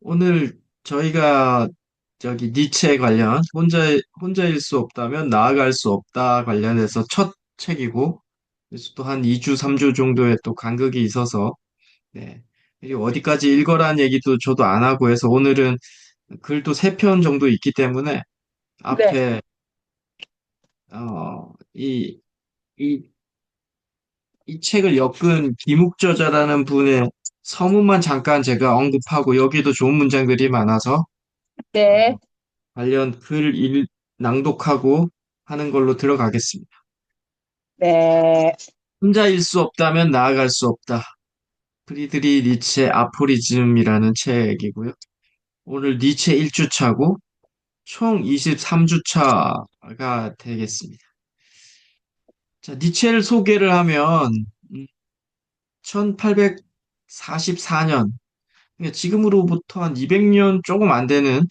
오늘 저희가 저기 니체 관련 혼자일 수 없다면 나아갈 수 없다 관련해서 첫 책이고 그래서 또 한 2주, 3주 정도의 또 간극이 있어서 네. 그리고 어디까지 읽어라는 얘기도 저도 안 하고 해서 오늘은 글도 3편 정도 있기 때문에 네, 앞에 어, 이, 이, 이 책을 엮은 김욱저자라는 분의 서문만 잠깐 제가 언급하고 여기도 좋은 문장들이 많아서 어, 네, 관련 낭독하고 하는 걸로 들어가겠습니다. 네, 혼자일 수 없다면 나아갈 수 없다. 프리드리 니체 아포리즘이라는 책이고요. 오늘 니체 1주차고 총 23주차가 되겠습니다. 자, 니체를 소개를 하면 1844년, 그러니까 지금으로부터 한 200년 조금 안 되는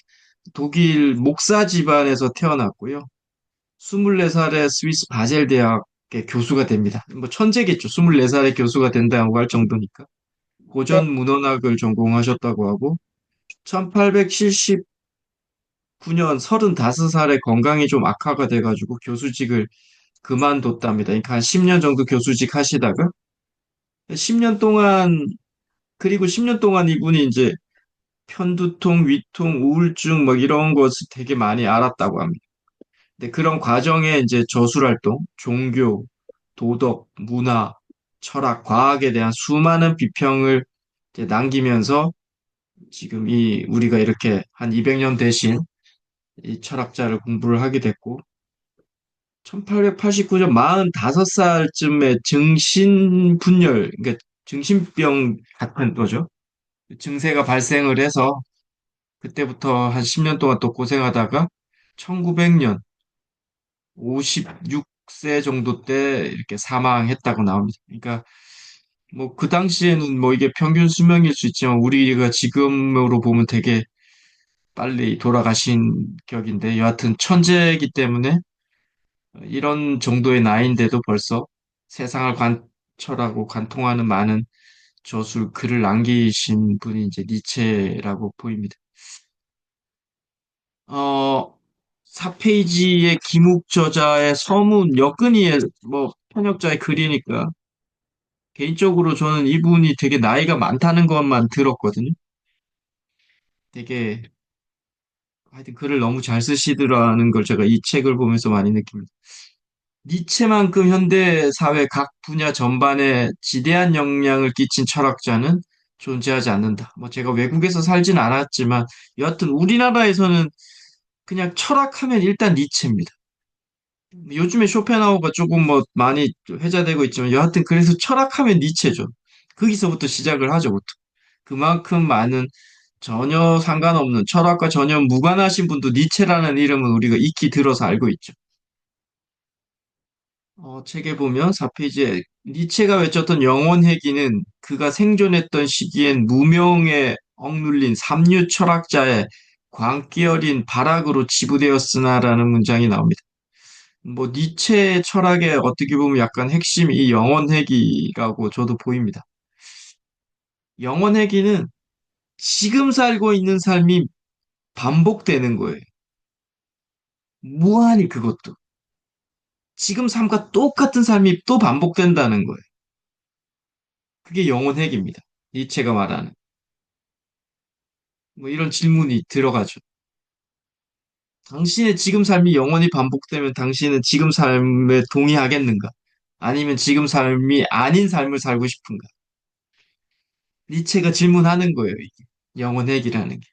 독일 목사 집안에서 태어났고요. 24살에 스위스 바젤 대학의 교수가 됩니다. 뭐 천재겠죠. 24살에 교수가 된다고 할 정도니까. 네, 고전 문헌학을 전공하셨다고 하고 1879년 35살에 건강이 좀 악화가 돼가지고 교수직을 그만뒀답니다. 그러니까 한 10년 정도 교수직 하시다가 10년 동안 그리고 10년 동안 이분이 이제 편두통, 위통, 우울증 뭐 이런 것을 되게 많이 알았다고 합니다. 근데 그런 과정에 이제 저술활동, 종교, 도덕, 문화, 철학, 과학에 대한 수많은 비평을 이제 남기면서 지금 이 우리가 이렇게 한 200년 대신 이 철학자를 공부를 하게 됐고 1889년 45살쯤에 증신분열, 그러니까 증신병 같은 거죠. 증세가 발생을 해서 그때부터 한 10년 동안 또 고생하다가 1900년 56세 정도 때 이렇게 사망했다고 나옵니다. 그러니까 뭐 그 당시에는 뭐 이게 평균 수명일 수 있지만 우리가 지금으로 보면 되게 빨리 돌아가신 격인데 여하튼 천재이기 때문에 이런 정도의 나이인데도 벌써 세상을 관철하고 관통하는 많은 저술 글을 남기신 분이 이제 니체라고 보입니다. 어, 4페이지의 김욱 저자의 서문 여건이의 뭐 편역자의 글이니까 개인적으로 저는 이분이 되게 나이가 많다는 것만 들었거든요. 되게 하여튼 글을 너무 잘 쓰시더라는 걸 제가 이 책을 보면서 많이 느낍니다. 니체만큼 현대 사회 각 분야 전반에 지대한 영향을 끼친 철학자는 존재하지 않는다. 뭐 제가 외국에서 살진 않았지만 여하튼 우리나라에서는 그냥 철학하면 일단 니체입니다. 요즘에 쇼펜하우가 조금 뭐 많이 회자되고 있지만 여하튼 그래서 철학하면 니체죠. 거기서부터 시작을 하죠, 보통. 그만큼 많은 전혀 상관없는 철학과 전혀 무관하신 분도 니체라는 이름은 우리가 익히 들어서 알고 있죠. 책에 보면 4페이지에 니체가 외쳤던 영혼 회귀는 그가 생존했던 시기엔 무명에 억눌린 삼류 철학자의 광기 어린 발악으로 치부되었으나라는 문장이 나옵니다. 뭐 니체의 철학의 어떻게 보면 약간 핵심이 이 영혼 회귀라고 저도 보입니다. 영혼 회귀는 지금 살고 있는 삶이 반복되는 거예요. 무한히 그것도. 지금 삶과 똑같은 삶이 또 반복된다는 거예요. 그게 영혼 핵입니다. 니체가 말하는. 뭐 이런 질문이 들어가죠. 당신의 지금 삶이 영원히 반복되면 당신은 지금 삶에 동의하겠는가? 아니면 지금 삶이 아닌 삶을 살고 싶은가? 니체가 질문하는 거예요, 이게. 영혼 핵이라는 게.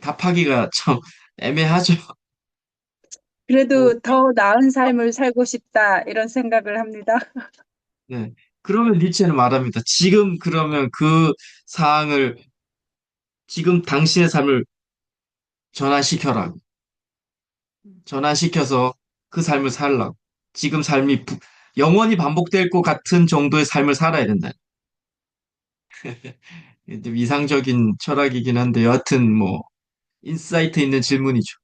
답하기가 참 애매하죠. 뭐, 그래도 더 나은 삶을 살고 싶다, 이런 생각을 합니다. 네. 그러면 니체는 말합니다. 지금 그러면 그 사항을, 지금 당신의 삶을 전환시켜라고. 전환시켜서 그 삶을 살라고. 지금 영원히 반복될 것 같은 정도의 삶을 살아야 된다. 좀 이상적인 철학이긴 한데, 여하튼 뭐, 인사이트 있는 질문이죠.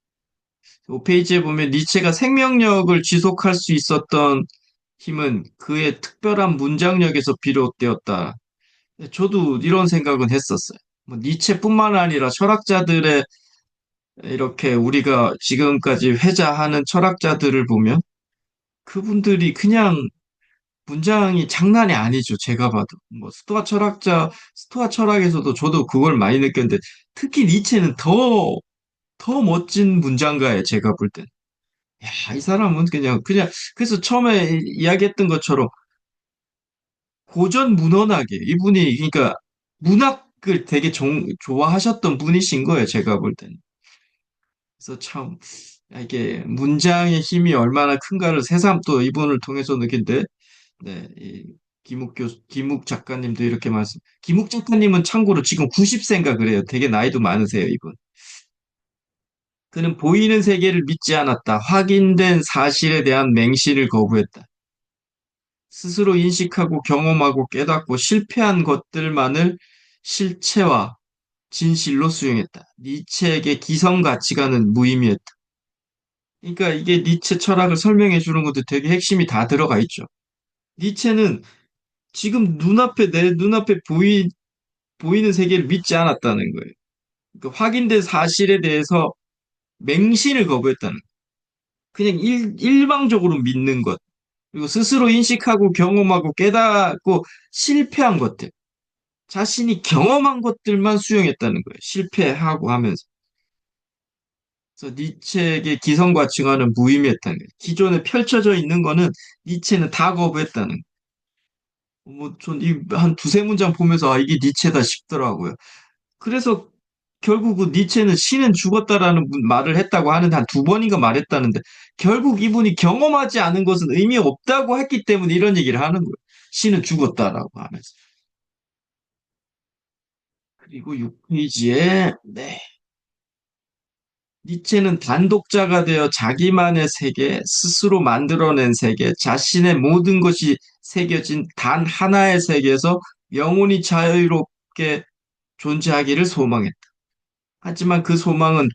5페이지에 보면 니체가 생명력을 지속할 수 있었던 힘은 그의 특별한 문장력에서 비롯되었다. 저도 이런 생각은 했었어요. 뭐 니체뿐만 아니라 철학자들의 이렇게 우리가 지금까지 회자하는 철학자들을 보면 그분들이 그냥 문장이 장난이 아니죠. 제가 봐도. 뭐 스토아 철학에서도 저도 그걸 많이 느꼈는데 특히 니체는 더 멋진 문장가예요. 제가 볼 땐. 야, 이 사람은 그냥 그래서 처음에 이야기했던 것처럼 고전 문헌학이에요. 이분이 그러니까 문학을 되게 좋아하셨던 분이신 거예요. 제가 볼 때는. 그래서 참 이게 문장의 힘이 얼마나 큰가를 새삼 또 이분을 통해서 느낀데, 네, 김욱 작가님도 이렇게 김욱 작가님은 참고로 지금 90세인가 그래요. 되게 나이도 많으세요, 이분. 그는 보이는 세계를 믿지 않았다. 확인된 사실에 대한 맹신을 거부했다. 스스로 인식하고 경험하고 깨닫고 실패한 것들만을 실체와 진실로 수용했다. 니체에게 기성 가치관은 무의미했다. 그러니까 이게 니체 철학을 설명해 주는 것도 되게 핵심이 다 들어가 있죠. 니체는 지금 내 눈앞에 보이는 세계를 믿지 않았다는 거예요. 그러니까 확인된 사실에 대해서 맹신을 거부했다는 거예요. 그냥 일방적으로 믿는 것. 그리고 스스로 인식하고 경험하고 깨닫고 실패한 것들. 자신이 경험한 것들만 수용했다는 거예요. 실패하고 하면서. 그래서 니체에게 기성과 칭화는 무의미했다는 거예요. 기존에 펼쳐져 있는 거는 니체는 다 거부했다는 거예요. 뭐, 전 한 두세 문장 보면서, 아, 이게 니체다 싶더라고요. 그래서 결국은 니체는 신은 죽었다라는 말을 했다고 하는데 한 두 번인가 말했다는데, 결국 이분이 경험하지 않은 것은 의미 없다고 했기 때문에 이런 얘기를 하는 거예요. 신은 죽었다라고 하면서. 그리고 6페이지에, 네. 니체는 단독자가 되어 자기만의 세계, 스스로 만들어낸 세계, 자신의 모든 것이 새겨진 단 하나의 세계에서 영원히 자유롭게 존재하기를 소망했다. 하지만 그 소망은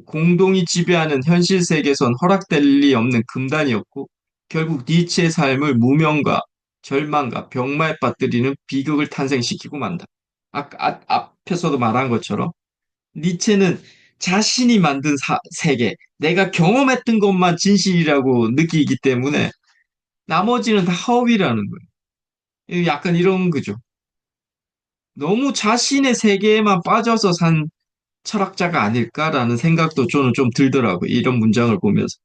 공동이 지배하는 현실 세계에선 허락될 리 없는 금단이었고, 결국 니체의 삶을 무명과 절망과 병마에 빠뜨리는 비극을 탄생시키고 만다. 앞에서도 말한 것처럼, 니체는 자신이 만든 세계, 내가 경험했던 것만 진실이라고 느끼기 때문에 나머지는 다 허위라는 거예요. 약간 이런 거죠. 너무 자신의 세계에만 빠져서 산 철학자가 아닐까라는 생각도 저는 좀 들더라고요. 이런 문장을 보면서.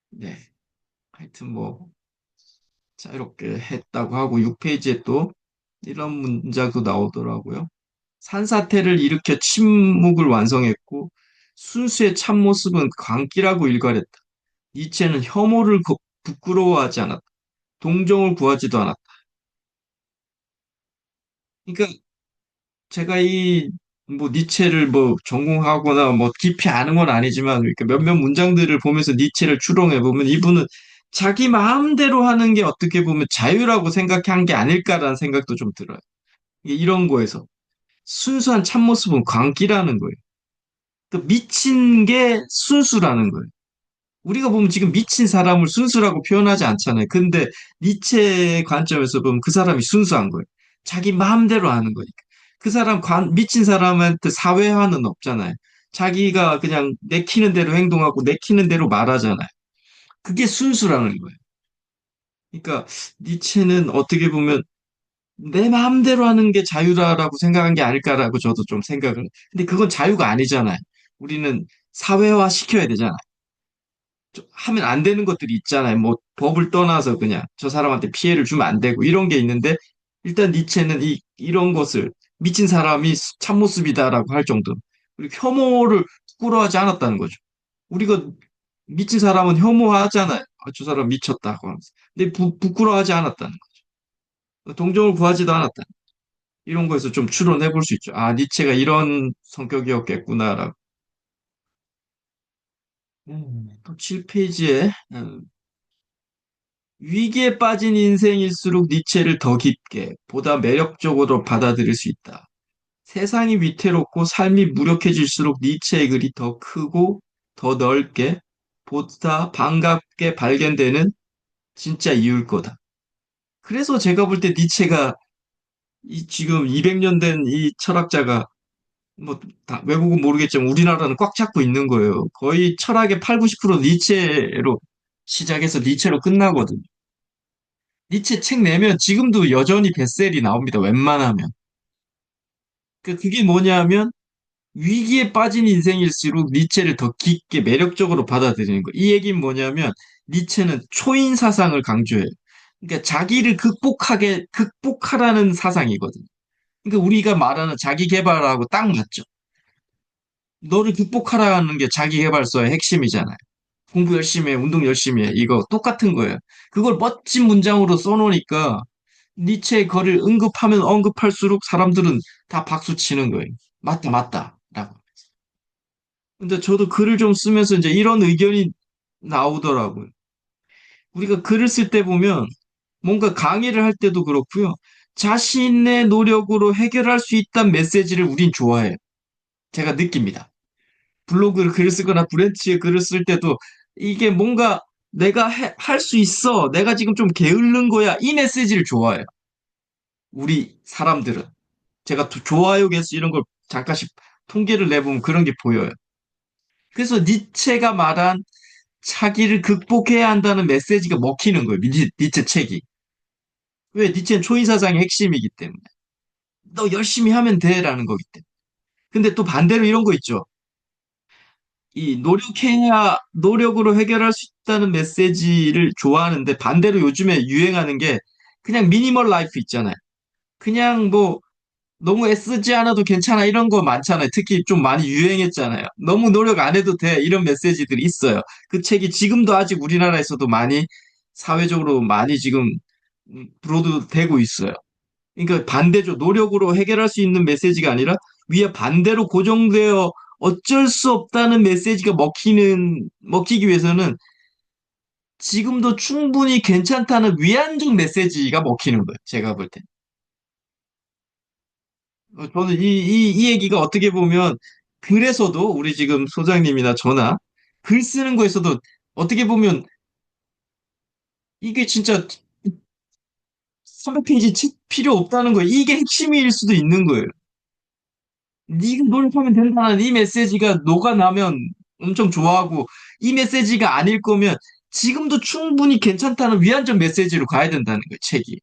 네. 하여튼 뭐, 자, 이렇게 했다고 하고 6페이지에 또 이런 문장도 나오더라고요. 산사태를 일으켜 침묵을 완성했고 순수의 참모습은 광기라고 일갈했다. 니체는 부끄러워하지 않았다. 동정을 구하지도 않았다. 그러니까 제가 뭐 니체를 뭐 전공하거나 뭐 깊이 아는 건 아니지만 이렇게 몇몇 문장들을 보면서 니체를 추론해 보면 이분은 자기 마음대로 하는 게 어떻게 보면 자유라고 생각한 게 아닐까라는 생각도 좀 들어요. 이런 거에서 순수한 참모습은 광기라는 거예요. 그 미친 게 순수라는 거예요. 우리가 보면 지금 미친 사람을 순수라고 표현하지 않잖아요. 근데 니체의 관점에서 보면 그 사람이 순수한 거예요. 자기 마음대로 하는 거니까. 미친 사람한테 사회화는 없잖아요. 자기가 그냥 내키는 대로 행동하고 내키는 대로 말하잖아요. 그게 순수라는 거예요. 그러니까 니체는 어떻게 보면 내 마음대로 하는 게 자유라고 생각한 게 아닐까라고 저도 좀 생각을. 근데 그건 자유가 아니잖아요. 우리는 사회화 시켜야 되잖아요. 하면 안 되는 것들이 있잖아요. 뭐 법을 떠나서 그냥 저 사람한테 피해를 주면 안 되고 이런 게 있는데 일단 니체는 이런 것을 미친 사람이 참모습이다라고 할 정도. 그리고 혐오를 부끄러워하지 않았다는 거죠. 우리가 미친 사람은 혐오하잖아요. 아, 저 사람 미쳤다고 하면서. 근데 부끄러워하지 않았다는 거. 동정을 구하지도 않았다. 이런 거에서 좀 추론해 볼 수 있죠. 아, 니체가 이런 성격이었겠구나라고. 또 7페이지에 위기에 빠진 인생일수록 니체를 더 깊게, 보다 매력적으로 받아들일 수 있다. 세상이 위태롭고 삶이 무력해질수록 니체의 글이 더 크고 더 넓게, 보다 반갑게 발견되는 진짜 이유일 거다. 그래서 제가 볼 때 니체가 이 지금 200년 된 이 철학자가 뭐 외국은 모르겠지만 우리나라는 꽉 잡고 있는 거예요. 거의 철학의 8, 90% 니체로 시작해서 니체로 끝나거든요. 니체 책 내면 지금도 여전히 베스트셀이 나옵니다. 웬만하면. 그게 뭐냐면 위기에 빠진 인생일수록 니체를 더 깊게 매력적으로 받아들이는 거. 이 얘기는 뭐냐면 니체는 초인 사상을 강조해요. 그러니까 자기를 극복하라는 사상이거든요. 그러니까 우리가 말하는 자기 개발하고 딱 맞죠. 너를 극복하라는 게 자기 개발서의 핵심이잖아요. 공부 열심히 해, 운동 열심히 해. 이거 똑같은 거예요. 그걸 멋진 문장으로 써놓으니까 니체의 글을 언급하면 언급할수록 사람들은 다 박수 치는 거예요. 맞다, 맞다. 라고. 근데 저도 글을 좀 쓰면서 이제 이런 의견이 나오더라고요. 우리가 글을 쓸 때 보면 뭔가 강의를 할 때도 그렇고요. 자신의 노력으로 해결할 수 있다는 메시지를 우린 좋아해요. 제가 느낍니다. 블로그를 글을 쓰거나 브랜치에 글을 쓸 때도 이게 뭔가 내가 할 수 있어. 내가 지금 좀 게으른 거야. 이 메시지를 좋아해요. 우리 사람들은. 제가 좋아요 개수 이런 걸 잠깐씩 통계를 내보면 그런 게 보여요. 그래서 니체가 말한 차기를 극복해야 한다는 메시지가 먹히는 거예요. 니체 책이. 왜? 니체는 초인사상의 핵심이기 때문에. 너 열심히 하면 돼라는 거기 때문에. 근데 또 반대로 이런 거 있죠. 이 노력으로 해결할 수 있다는 메시지를 좋아하는데 반대로 요즘에 유행하는 게 그냥 미니멀 라이프 있잖아요. 그냥 뭐 너무 애쓰지 않아도 괜찮아 이런 거 많잖아요. 특히 좀 많이 유행했잖아요. 너무 노력 안 해도 돼 이런 메시지들이 있어요. 그 책이 지금도 아직 우리나라에서도 많이 사회적으로 많이 지금 브로드되고 있어요. 그러니까 반대죠. 노력으로 해결할 수 있는 메시지가 아니라 위에 반대로 고정되어 어쩔 수 없다는 메시지가 먹히기 위해서는 지금도 충분히 괜찮다는 위안적 메시지가 먹히는 거예요. 제가 볼 때. 저는 이 얘기가 어떻게 보면 글에서도 우리 지금 소장님이나 저나 글 쓰는 거에서도 어떻게 보면 이게 진짜 300페이지 필요 없다는 거예요. 이게 핵심일 수도 있는 거예요. 네가 노력하면 된다는 이 메시지가 녹아나면 엄청 좋아하고 이 메시지가 아닐 거면 지금도 충분히 괜찮다는 위안적 메시지로 가야 된다는 거예요, 책이.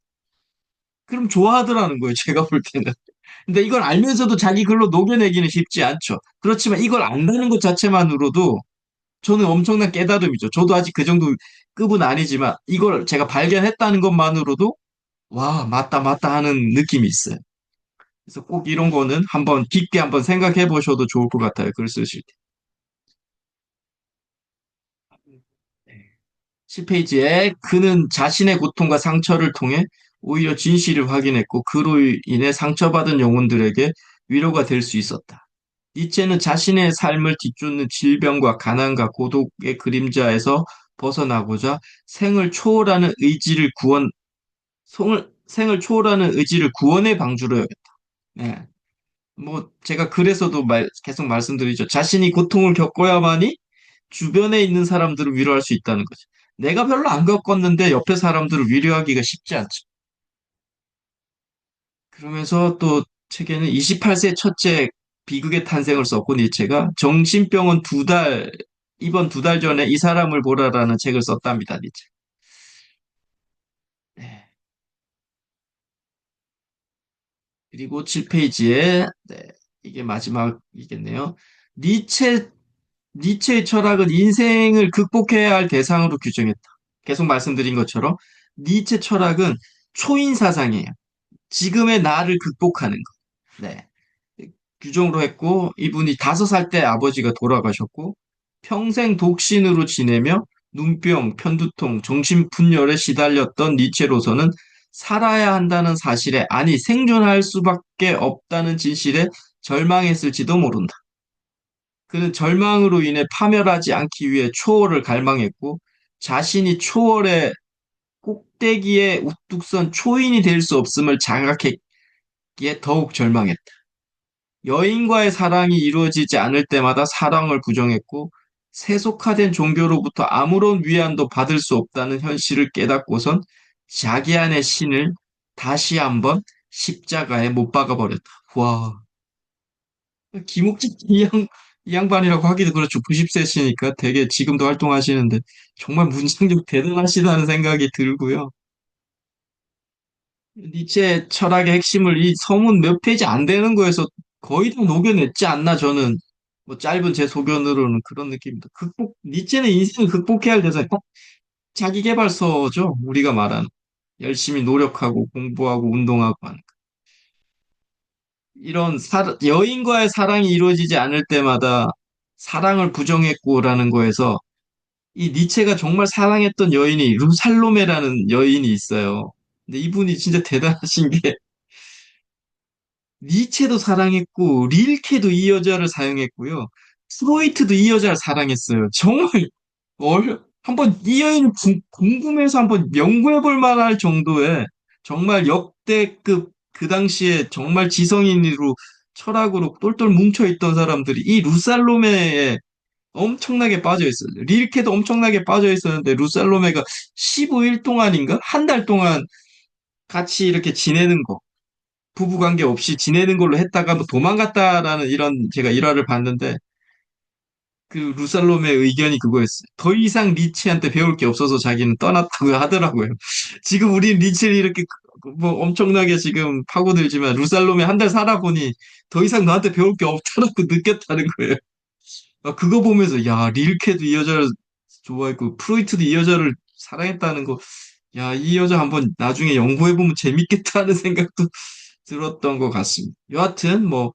그럼 좋아하더라는 거예요, 제가 볼 때는. 근데 이걸 알면서도 자기 글로 녹여내기는 쉽지 않죠. 그렇지만 이걸 안다는 것 자체만으로도 저는 엄청난 깨달음이죠. 저도 아직 그 정도 급은 아니지만 이걸 제가 발견했다는 것만으로도 와, 맞다, 맞다 하는 느낌이 있어요. 그래서 꼭 이런 거는 한번 깊게 한번 생각해 보셔도 좋을 것 같아요. 글 쓰실 때. 네. 10페이지에 그는 자신의 고통과 상처를 통해 오히려 진실을 확인했고 그로 인해 상처받은 영혼들에게 위로가 될 수 있었다. 니체는 자신의 삶을 뒤쫓는 질병과 가난과 고독의 그림자에서 벗어나고자 생을 초월하는 의지를 구원의 방주로 여겼다. 네. 뭐 제가 그래서도 계속 말씀드리죠. 자신이 고통을 겪어야만이 주변에 있는 사람들을 위로할 수 있다는 거죠. 내가 별로 안 겪었는데 옆에 사람들을 위로하기가 쉽지 않죠. 그러면서 또 책에는 28세 첫째 비극의 탄생을 썼고 니체가 정신병원 입원 2달 전에 이 사람을 보라라는 책을 썼답니다, 니체. 네. 그리고 7페이지에 이게 마지막이겠네요. 니체 니체의 철학은 인생을 극복해야 할 대상으로 규정했다. 계속 말씀드린 것처럼 니체 철학은 초인 사상이에요. 지금의 나를 극복하는 것. 네. 규정으로 했고 이분이 5살 때 아버지가 돌아가셨고 평생 독신으로 지내며 눈병, 편두통, 정신분열에 시달렸던 니체로서는 살아야 한다는 사실에 아니 생존할 수밖에 없다는 진실에 절망했을지도 모른다. 그는 절망으로 인해 파멸하지 않기 위해 초월을 갈망했고 자신이 초월의 꼭대기에 우뚝 선 초인이 될 수 없음을 자각했기에 더욱 절망했다. 여인과의 사랑이 이루어지지 않을 때마다 사랑을 부정했고 세속화된 종교로부터 아무런 위안도 받을 수 없다는 현실을 깨닫고선 자기 안의 신을 다시 한번 십자가에 못 박아 버렸다. 와, 김옥진 이 양반이라고 하기도 그렇죠. 90세시니까 되게 지금도 활동하시는데 정말 문장력 대단하시다는 생각이 들고요. 니체 철학의 핵심을 이 서문 몇 페이지 안 되는 거에서 거의 다 녹여냈지 않나 저는 뭐 짧은 제 소견으로는 그런 느낌입니다. 니체는 인생을 극복해야 할 대상, 자기계발서죠. 우리가 말하는 열심히 노력하고 공부하고 운동하고 하는 이런 여인과의 사랑이 이루어지지 않을 때마다 사랑을 부정했고라는 거에서 이 니체가 정말 사랑했던 여인이 루살로메라는 여인이 있어요. 근데 이분이 진짜 대단하신 게 니체도 사랑했고 릴케도 이 여자를 사용했고요. 프로이트도 이 여자를 사랑했어요. 정말 한번 이 여인 궁금해서 한번 연구해 볼 만할 정도의 정말 역대급 그 당시에 정말 지성인으로 철학으로 똘똘 뭉쳐 있던 사람들이 이 루살로메에 엄청나게 빠져 있어요. 릴케도 엄청나게 빠져 있었는데 루살로메가 15일 동안인가? 한 달 동안 같이 이렇게 지내는 거. 부부관계 없이 지내는 걸로 했다가 뭐 도망갔다라는 이런 제가 일화를 봤는데 그 루살롬의 의견이 그거였어요. 더 이상 리치한테 배울 게 없어서 자기는 떠났다고 하더라고요. 지금 우린 리치를 이렇게 뭐 엄청나게 지금 파고들지만 루살롬에 한 달 살아보니 더 이상 너한테 배울 게 없다라고 느꼈다는 거예요. 그거 보면서 야 릴케도 이 여자를 좋아했고 프로이트도 이 여자를 사랑했다는 거, 야 이 여자 한번 나중에 연구해보면 재밌겠다는 생각도 들었던 것 같습니다. 여하튼 뭐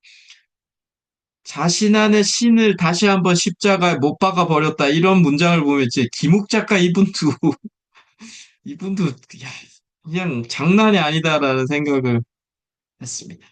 자신안의 신을 다시 한번 십자가에 못 박아 버렸다 이런 문장을 보면 이제 김욱 작가 이분도 이분도 야, 그냥 장난이 아니다라는 생각을 했습니다.